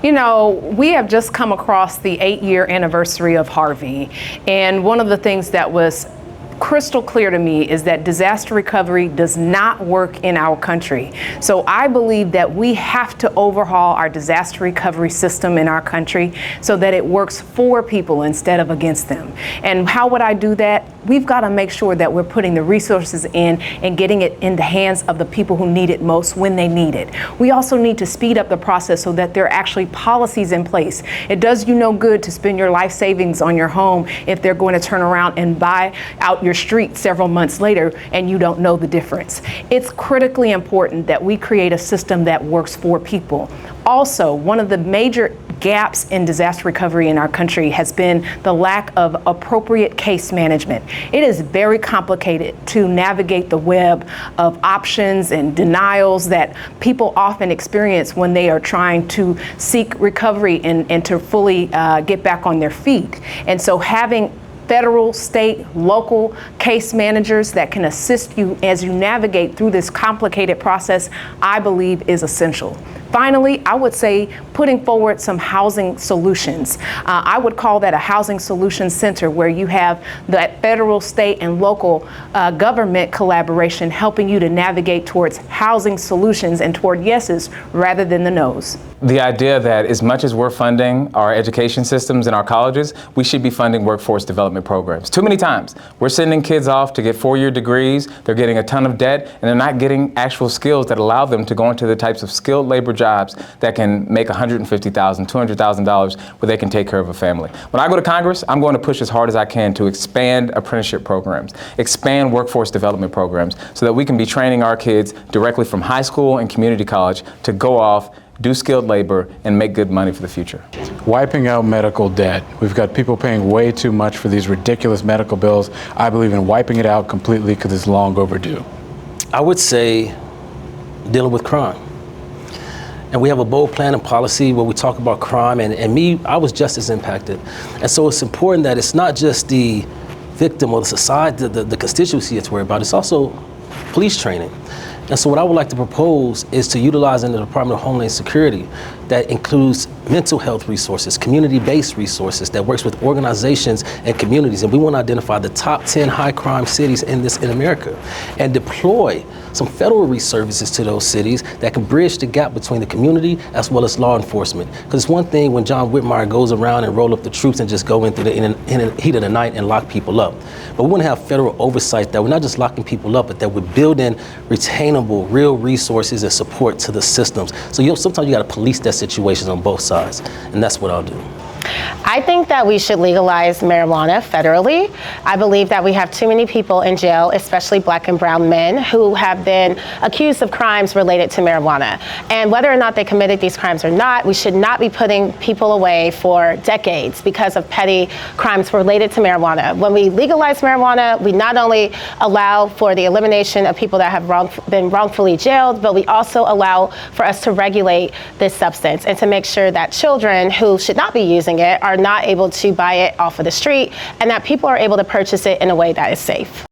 You know, we have just come across the 8-year anniversary of Harvey, and one of the things that was crystal clear to me is that disaster recovery does not work in our country. So I believe that we have to overhaul our disaster recovery system in our country so that it works for people instead of against them. And how would I do that? We've got to make sure that we're putting the resources in and getting it in the hands of the people who need it most when they need it. We also need to speed up the process so that there are actually policies in place. It does you no good to spend your life savings on your home if they're going to turn around and buy out your street several months later and you don't know the difference. It's critically important that we create a system that works for people. Also, one of the major gaps in disaster recovery in our country has been the lack of appropriate case management. It is very complicated to navigate the web of options and denials that people often experience when they are trying to seek recovery and to fully get back on their feet. And so having federal, state, local case managers that can assist you as you navigate through this complicated process, I believe is essential. Finally, I would say putting forward some housing solutions. I would call that a housing solution center where you have that federal, state, and local government collaboration helping you to navigate towards housing solutions and toward yeses rather than the nos. The idea that as much as we're funding our education systems and our colleges, we should be funding workforce development programs. Too many times, we're sending kids off to get 4-year degrees, they're getting a ton of debt, and they're not getting actual skills that allow them to go into the types of skilled labor jobs that can make $150,000, $200,000 where they can take care of a family. When I go to Congress, I'm going to push as hard as I can to expand apprenticeship programs, expand workforce development programs so that we can be training our kids directly from high school and community college to go off, do skilled labor, and make good money for the future. Wiping out medical debt. We've got people paying way too much for these ridiculous medical bills. I believe in wiping it out completely because it's long overdue. I would say dealing with crime. And we have a bold plan and policy where we talk about crime, and me, I was just as impacted. And so it's important that it's not just the victim or the society, the constituency it's worried about, it's also police training. And so what I would like to propose is to utilize in the Department of Homeland Security that includes mental health resources, community-based resources that works with organizations and communities. And we want to identify the top 10 high crime cities in America and deploy some federal resources to those cities that can bridge the gap between the community as well as law enforcement. Because it's one thing when John Whitmire goes around and roll up the troops and just go into in the heat of the night and lock people up. But we want to have federal oversight that we're not just locking people up, but that we're building retainable, real resources and support to the systems. So sometimes you got to police that situation on both sides, and that's what I'll do. I think that we should legalize marijuana federally. I believe that we have too many people in jail, especially black and brown men, who have been accused of crimes related to marijuana. And whether or not they committed these crimes or not, we should not be putting people away for decades because of petty crimes related to marijuana. When we legalize marijuana, we not only allow for the elimination of people that have been wrongfully jailed, but we also allow for us to regulate this substance and to make sure that children who should not be using it are not able to buy it off of the street, and that people are able to purchase it in a way that is safe.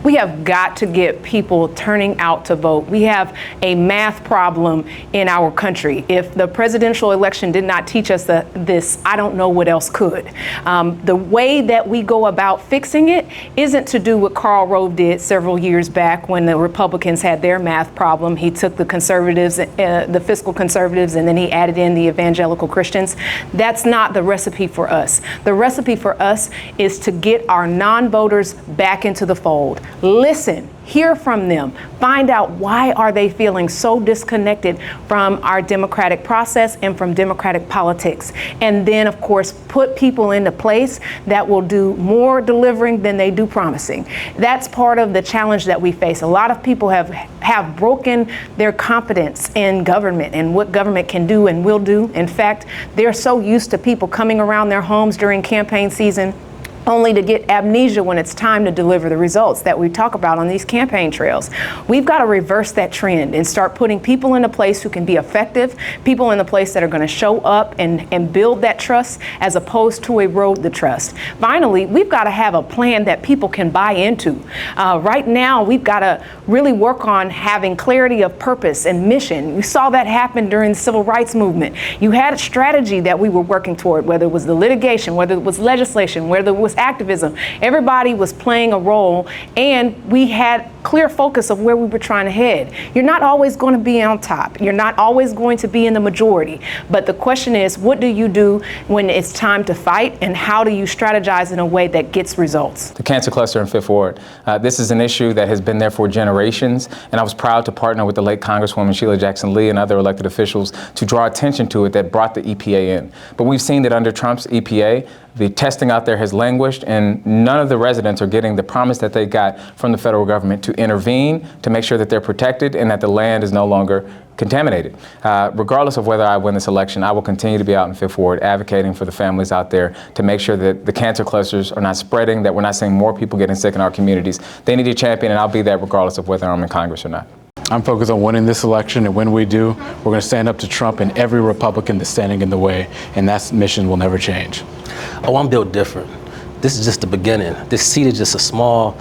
We have got to get people turning out to vote. We have a math problem in our country. If the presidential election did not teach us this, I don't know what else could. The way that we go about fixing it isn't to do what Karl Rove did several years back when the Republicans had their math problem. He took the conservatives, the fiscal conservatives, and then he added in the evangelical Christians. That's not the recipe for us. The recipe for us is to get our non-voters back into the fold. Listen, hear from them, find out why are they feeling so disconnected from our democratic process and from democratic politics. And then, of course, put people into place that will do more delivering than they do promising. That's part of the challenge that we face. A lot of people have broken their confidence in government and what government can do and will do. In fact, they're so used to people coming around their homes during campaign season, only to get amnesia when it's time to deliver the results that we talk about on these campaign trails. We've got to reverse that trend and start putting people in a place who can be effective, people in the place that are going to show up and build that trust as opposed to erode the trust. Finally, we've got to have a plan that people can buy into. Right now, we've got to really work on having clarity of purpose and mission. We saw that happen during the civil rights movement. You had a strategy that we were working toward, whether it was the litigation, whether it was legislation, whether it was activism. Everybody was playing a role, and we had clear focus of where we were trying to head. You're not always going to be on top. You're not always going to be in the majority. But the question is, what do you do when it's time to fight, and how do you strategize in a way that gets results? The cancer cluster in Fifth Ward. This is an issue that has been there for generations, and I was proud to partner with the late Congresswoman Sheila Jackson Lee and other elected officials to draw attention to it that brought the EPA in. But we've seen that under Trump's EPA, the testing out there has languished, and none of the residents are getting the promise that they got from the federal government to intervene, to make sure that they're protected and that the land is no longer contaminated. Regardless of whether I win this election, I will continue to be out in Fifth Ward advocating for the families out there to make sure that the cancer clusters are not spreading, that we're not seeing more people getting sick in our communities. They need a champion, and I'll be that regardless of whether I'm in Congress or not. I'm focused on winning this election, and when we do, we're going to stand up to Trump and every Republican that's standing in the way, and that mission will never change. Oh, I'm built different. This is just the beginning. This seat is just a small,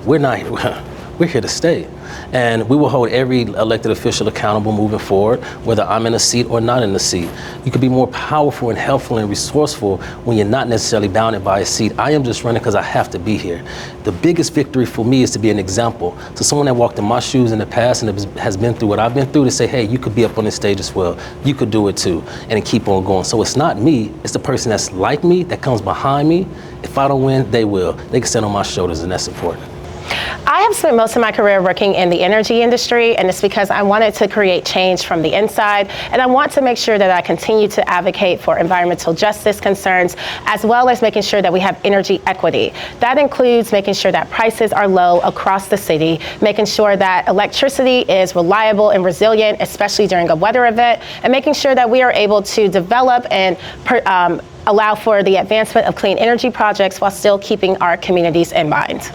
we're here to stay. And we will hold every elected official accountable moving forward, whether I'm in a seat or not in a seat. You can be more powerful and helpful and resourceful when you're not necessarily bounded by a seat. I am just running because I have to be here. The biggest victory for me is to be an example to someone that walked in my shoes in the past and has been through what I've been through, to say, hey, you could be up on this stage as well. You could do it too, and keep on going. So it's not me, it's the person that's like me, that comes behind me. If I don't win, they will. They can stand on my shoulders, and that's important. I have spent most of my career working in the energy industry, and it's because I wanted to create change from the inside, and I want to make sure that I continue to advocate for environmental justice concerns, as well as making sure that we have energy equity. That includes making sure that prices are low across the city, making sure that electricity is reliable and resilient, especially during a weather event, and making sure that we are able to develop and allow for the advancement of clean energy projects while still keeping our communities in mind.